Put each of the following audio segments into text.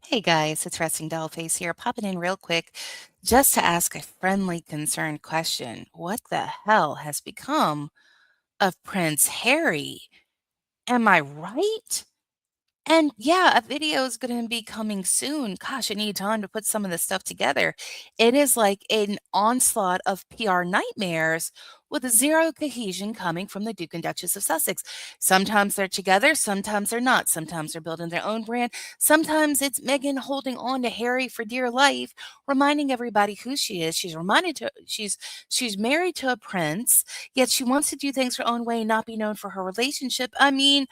Hey guys, it's Resting Dollface here, popping in real quick just to ask a friendly, concerned question. What the hell has become of Prince Harry? Am I right? And yeah, a video is going to be coming soon. Gosh, I need time to put some of this stuff together. It is like an onslaught of PR nightmares with zero cohesion coming from the Duke and Duchess of Sussex. Sometimes they're together, sometimes they're not. Sometimes they're building their own brand. Sometimes it's Meghan holding on to Harry for dear life, reminding everybody who she is. She's married to a prince, yet she wants to do things her own way and not be known for her relationship. I mean,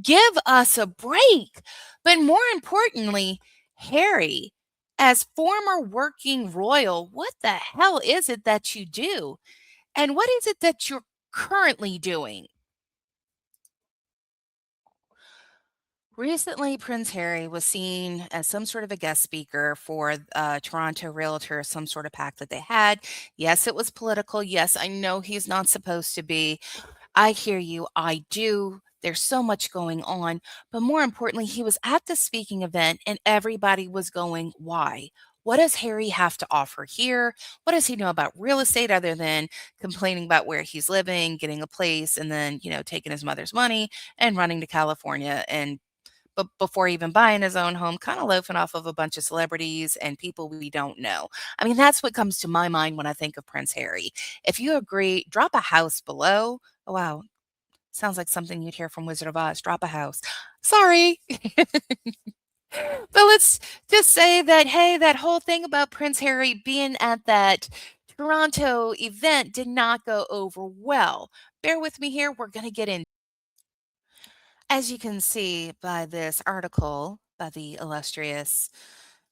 give us a break. But more importantly, Harry, as former working royal, what the hell is it that you do? And what is it that you're currently doing? Recently, Prince Harry was seen as some sort of a guest speaker for Toronto realtor, some sort of pact that they had. Yes, it was political. Yes, I know he's not supposed to be. I hear you. I do. There's so much going on. But more importantly, he was at the speaking event and everybody was going, why? What does Harry have to offer here? What does he know about real estate other than complaining about where he's living, getting a place, and then, taking his mother's money and running to California and but before even buying his own home, kind of loafing off of a bunch of celebrities and people we don't know. I mean, that's what comes to my mind when I think of Prince Harry. If you agree, drop a house below. Oh, wow. Sounds like something you'd hear from Wizard of Oz. Drop a house. Sorry. But let's just say that, hey, that whole thing about Prince Harry being at that Toronto event did not go over well. Bear with me here. We're going to get in. As you can see by this article by the illustrious,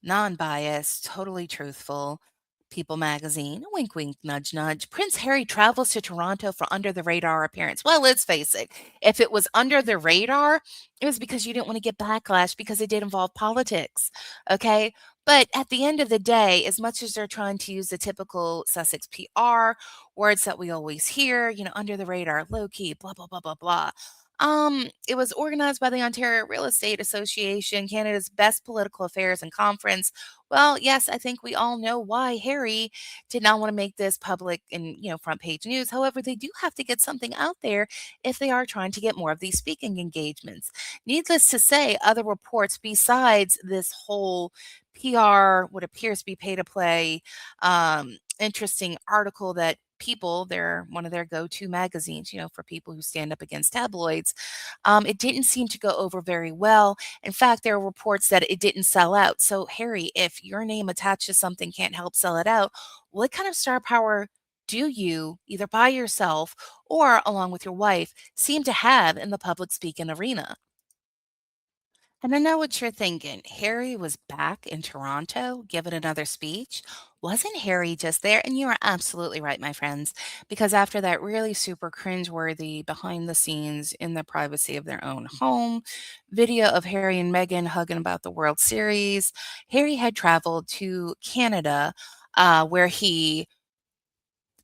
non-biased, totally truthful People magazine, wink, wink, nudge, nudge. Prince Harry travels to Toronto for under the radar appearance. Well, let's face it, if it was under the radar, it was because you didn't want to get backlash because it did involve politics. Okay. But at the end of the day, as much as they're trying to use the typical Sussex PR words that we always hear, under the radar, low key, blah, blah, blah, blah, blah. It was organized by the Ontario Real Estate Association, Canada's best political affairs and conference. Well, yes, I think we all know why Harry did not want to make this public and, front page news. However, they do have to get something out there if they are trying to get more of these speaking engagements. Needless to say, other reports besides this whole PR, what appears to be pay to play, interesting article that they're one of their go-to magazines, for people who stand up against tabloids. It didn't seem to go over very well. In fact, there are reports that it didn't sell out. So, Harry, if your name attached to something can't help sell it out, what kind of star power do you, either by yourself or along with your wife, seem to have in the public speaking arena? And I know what you're thinking. Harry was back in Toronto giving another speech. Wasn't Harry just there? And you are absolutely right, my friends, because after that really super cringeworthy behind the scenes in the privacy of their own home video of Harry and Meghan hugging about the World Series, Harry had traveled to Canada, where he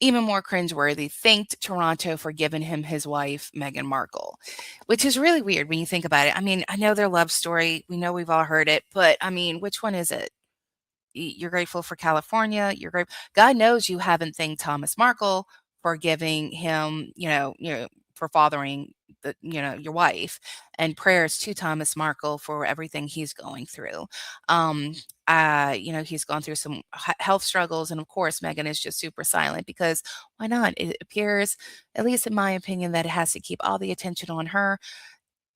even more cringeworthy, thanked Toronto for giving him his wife, Meghan Markle, which is really weird when you think about it. I mean, I know their love story. We know we've all heard it, but I mean, which one is it? You're grateful for California. You're great. God knows you haven't thanked Thomas Markle for giving him, for fathering your wife, and prayers to Thomas Markle for everything he's going through. Um, he's gone through some health struggles, and of course, Megan is just super silent because why not? It appears, at least in my opinion, that it has to keep all the attention on her.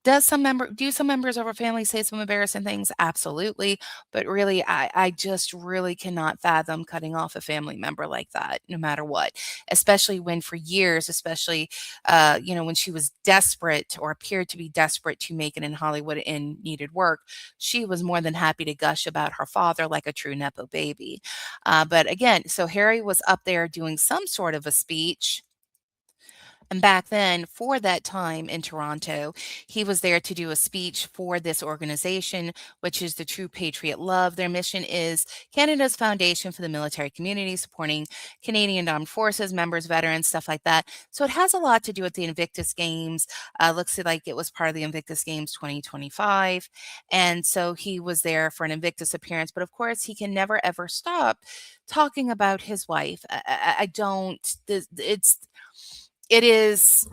Do some members of our family say some embarrassing things? Absolutely. But really, I just really cannot fathom cutting off a family member like that, no matter what. Especially when for years, especially when she was desperate or appeared to be desperate to make it in Hollywood and needed work, she was more than happy to gush about her father like a true Nepo baby. But again, so Harry was up there doing some sort of a speech And back then, for that time in Toronto, he was there to do a speech for this organization, which is the True Patriot Love. Their mission is Canada's foundation for the military community, supporting Canadian Armed Forces, members, veterans, stuff like that. So it has a lot to do with the Invictus Games. Looks like it was part of the Invictus Games 2025. And so he was there for an Invictus appearance. But of course, he can never, ever stop talking about his wife. I don't, it is,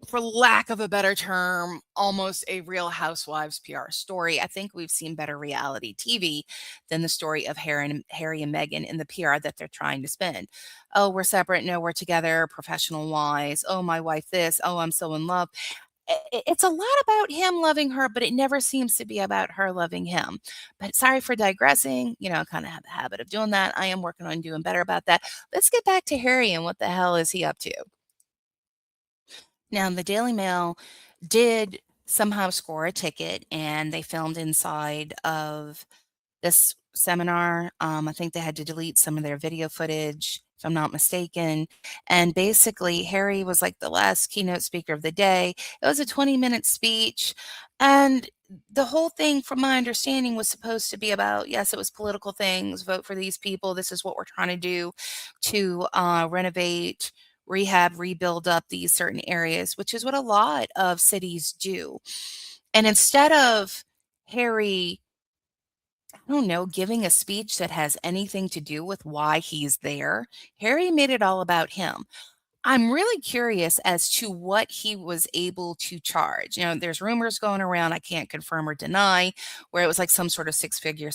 for lack of a better term, almost a Real Housewives PR story. I think we've seen better reality TV than the story of Harry and Meghan in the PR that they're trying to spin. Oh, we're separate. No, we're together, professional wise. Oh, my wife, this. Oh, I'm so in love. It's a lot about him loving her, but it never seems to be about her loving him. But sorry for digressing. I kind of have a habit of doing that. I am working on doing better about that. Let's get back to Harry and what the hell is he up to? Now, the Daily Mail did somehow score a ticket, and they filmed inside of this seminar. I think they had to delete some of their video footage, if I'm not mistaken. And basically, Harry was like the last keynote speaker of the day. It was a 20-minute speech. And the whole thing, from my understanding, was supposed to be about, yes, it was political things, vote for these people. This is what we're trying to do to renovate, rehab, rebuild up these certain areas, which is what a lot of cities do. And instead of Harry, I don't know, giving a speech that has anything to do with why he's there, Harry made it all about him. I'm really curious as to what he was able to charge. There's rumors going around, I can't confirm or deny, where it was like some sort of six-figure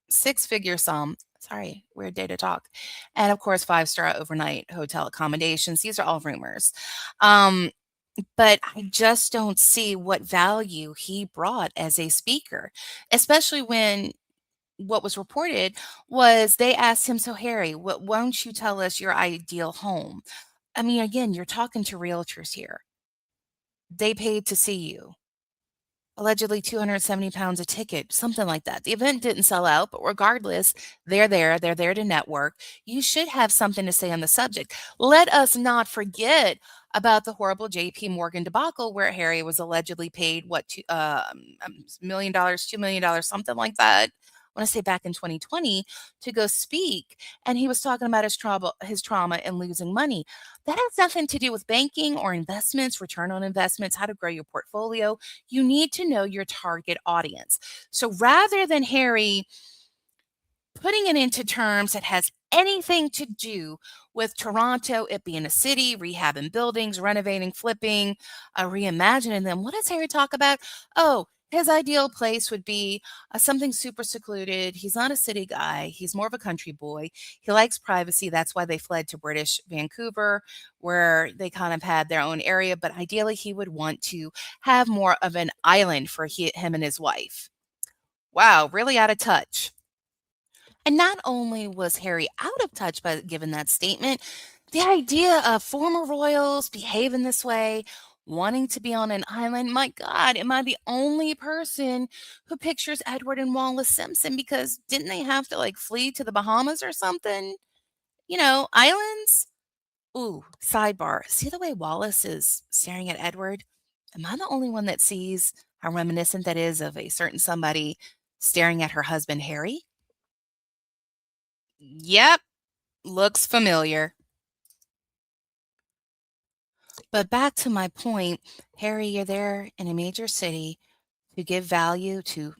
six-figure sum. Sorry, weird day to talk. And of course, five-star overnight hotel accommodations. These are all rumors. Um, but I just don't see what value he brought as a speaker, especially when what was reported was they asked him, "So, Harry, why don't you tell us your ideal home?" I mean, again, you're talking to realtors here. They paid to see you. Allegedly £270 a ticket, something like that. The event didn't sell out, but regardless, they're there. They're there to network. You should have something to say on the subject. Let us not forget about the horrible JP Morgan debacle where Harry was allegedly paid $1 million, $2 million, something like that. I want to say back in 2020 to go speak, and he was talking about his trauma and losing money. That has nothing to do with banking or investments, return on investments, how to grow your portfolio. You need to know your target audience. So rather than Harry putting it into terms that has anything to do with Toronto, it being a city, rehabbing buildings, renovating, flipping, reimagining them. What does Harry talk about? Oh, his ideal place would be something super secluded. He's not a city guy. He's more of a country boy. He likes privacy. That's why they fled to British Vancouver, where they kind of had their own area. But ideally, he would want to have more of an island for him and his wife. Wow, really out of touch. And not only was Harry out of touch by giving that statement, the idea of former royals behaving this way, wanting to be on an island, my God, am I the only person who pictures Edward and Wallace Simpson? Because didn't they have to like flee to the Bahamas or something? Islands? Ooh, sidebar. See the way Wallace is staring at Edward? Am I the only one that sees how reminiscent that is of a certain somebody staring at her husband, Harry? Yep. Looks familiar. But back to my point, Harry, you're there in a major city to give value to,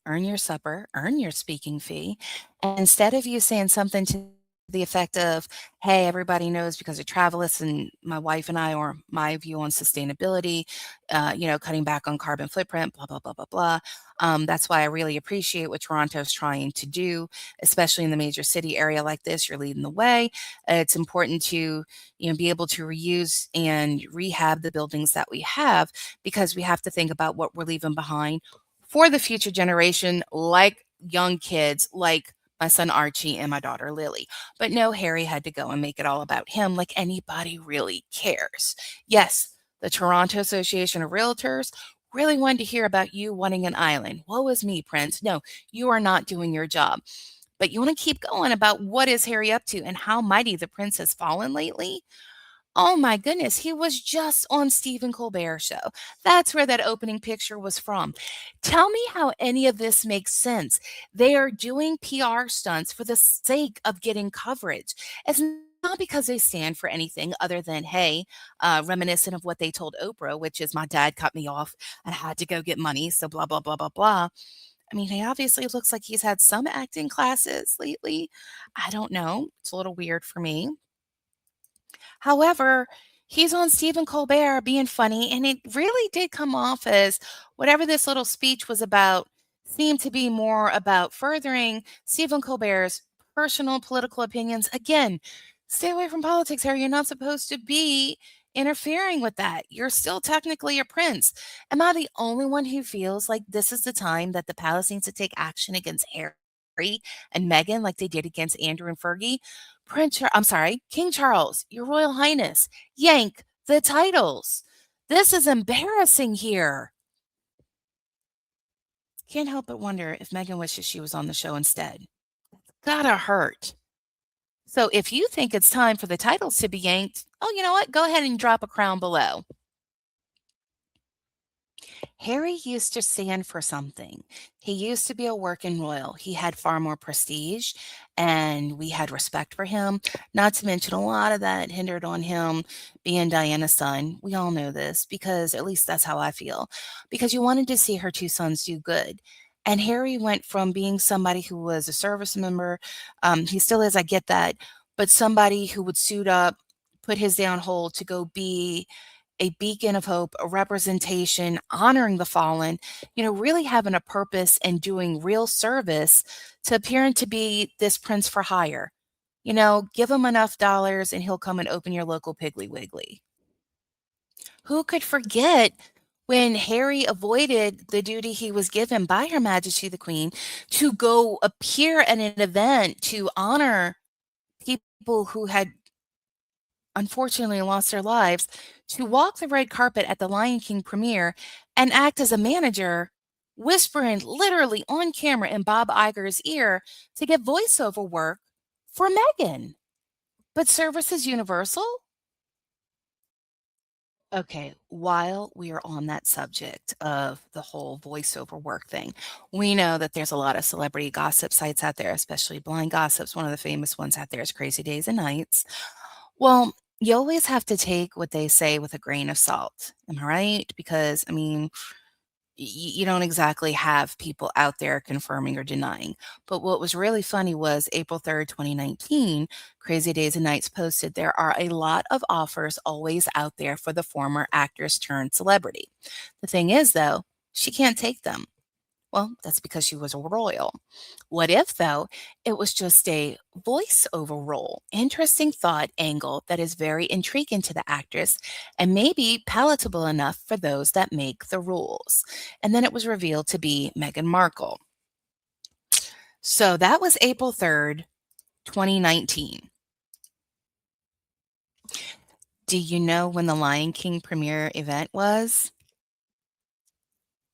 earn your supper, earn your speaking fee. And instead of you saying something to the effect of, hey, everybody knows because of Travelist and my wife and I, or my view on sustainability, cutting back on carbon footprint, blah, blah, blah, blah, blah. That's why I really appreciate what Toronto's trying to do, especially in the major city area like this. You're leading the way. It's important to, be able to reuse and rehab the buildings that we have because we have to think about what we're leaving behind for the future generation, like young kids, like my son Archie and my daughter Lily. But no, Harry had to go and make it all about him, like anybody really cares. Yes, the Toronto Association of Realtors really wanted to hear about you wanting an island. Woe is me, Prince. No, you are not doing your job. But you want to keep going about what is Harry up to and how mighty the prince has fallen lately? Oh my goodness, he was just on Stephen Colbert's show. That's where that opening picture was from. Tell me how any of this makes sense. They are doing PR stunts for the sake of getting coverage. It's not because they stand for anything other than, hey, reminiscent of what they told Oprah, which is my dad cut me off and I had to go get money. So blah, blah, blah, blah, blah. I mean, he obviously looks like he's had some acting classes lately. I don't know. It's a little weird for me. However, he's on Stephen Colbert being funny, and it really did come off as whatever this little speech was about seemed to be more about furthering Stephen Colbert's personal political opinions. Again, stay away from politics, Harry. You're not supposed to be interfering with that. You're still technically a prince. Am I the only one who feels like this is the time that the palace needs to take action against Harry and Meghan like they did against Andrew and Fergie? I'm sorry, King Charles, Your Royal Highness, yank the titles. This is embarrassing here. Can't help but wonder if Meghan wishes she was on the show instead. Gotta hurt. So if you think it's time for the titles to be yanked, oh, you know what? Go ahead and drop a crown below. Harry used to stand for something. He used to be a working royal. He had far more prestige, and we had respect for him. Not to mention, a lot of that hindered on him being Diana's son. We all know this because at least that's how I feel. Because you wanted to see her two sons do good. And Harry went from being somebody who was a service member, he still is, I get that, but somebody who would suit up, put his day on hold to go be a beacon of hope, a representation, honoring the fallen, really having a purpose and doing real service to appearing to be this prince for hire. Give him enough dollars and he'll come and open your local Piggly Wiggly. Who could forget when Harry avoided the duty he was given by Her Majesty the Queen to go appear at an event to honor people who had unfortunately lost their lives, to walk the red carpet at the Lion King premiere and act as a manager, whispering literally on camera in Bob Iger's ear to get voiceover work for Meghan. But service is universal? Okay, while we are on that subject of the whole voiceover work thing, we know that there's a lot of celebrity gossip sites out there, especially blind gossips. One of the famous ones out there is Crazy Days and Nights. Well, you always have to take what they say with a grain of salt. Am I right? Because, I mean, you don't exactly have people out there confirming or denying. But what was really funny was April 3rd, 2019, Crazy Days and Nights posted there are a lot of offers always out there for the former actress turned celebrity. The thing is, though, she can't take them. Well, that's because she was a royal. What if, though, it was just a voiceover role? Interesting thought angle that is very intriguing to the actress and maybe palatable enough for those that make the rules. And then it was revealed to be Meghan Markle. So that was April 3rd, 2019. Do you know when the Lion King premiere event was?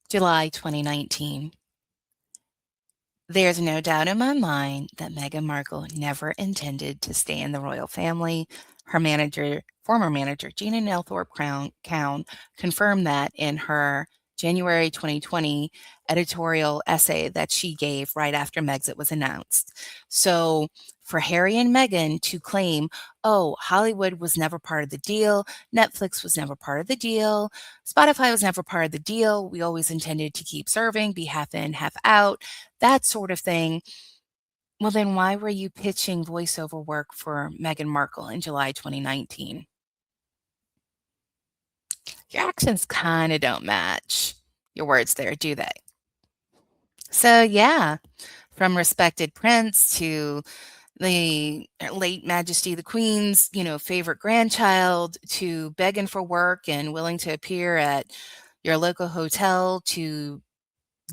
July 2019. There's no doubt in my mind that Meghan Markle never intended to stay in the royal family. Her manager, former manager, Gina Nelthorpe-Cowne, confirmed that in her January 2020 editorial essay that she gave right after Megxit was announced. So for Harry and Meghan to claim, oh, Hollywood was never part of the deal, Netflix was never part of the deal, Spotify was never part of the deal, we always intended to keep serving, be half in, half out, that sort of thing. Well, then why were you pitching voiceover work for Meghan Markle in July 2019? Your actions kind of don't match your words there, do they? So, yeah, from respected prince to the late Majesty the Queen's, favorite grandchild to begging for work and willing to appear at your local hotel to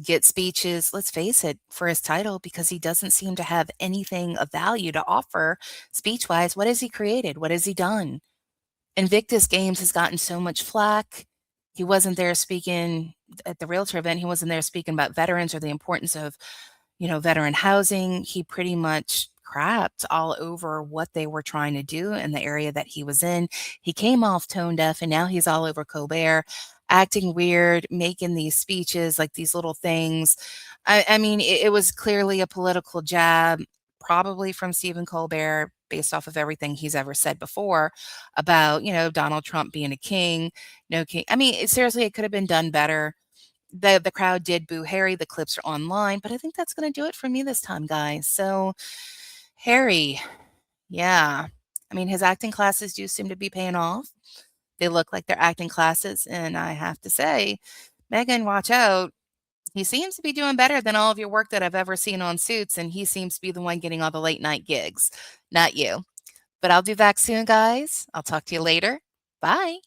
get speeches, let's face it, for his title, because he doesn't seem to have anything of value to offer speech-wise. What has he created? What has he done? Invictus Games has gotten so much flack. He wasn't there speaking at the realtor event. He wasn't there speaking about veterans or the importance of, veteran housing. He pretty much crapped all over what they were trying to do in the area that he was in. He came off tone deaf, and now he's all over Colbert, acting weird, making these speeches, like these little things. I mean, it was clearly a political jab, probably from Stephen Colbert, based off of everything he's ever said before about, Donald Trump being a king, no king. I mean, seriously, it could have been done better. The crowd did boo Harry. The clips are online, but I think that's gonna do it for me this time, guys. So, Harry, yeah. I mean, his acting classes do seem to be paying off. They look like they're acting classes, and I have to say, Meghan, watch out. He seems to be doing better than all of your work that I've ever seen on Suits, and he seems to be the one getting all the late night gigs, not you. But I'll be back soon, guys. I'll talk to you later. Bye.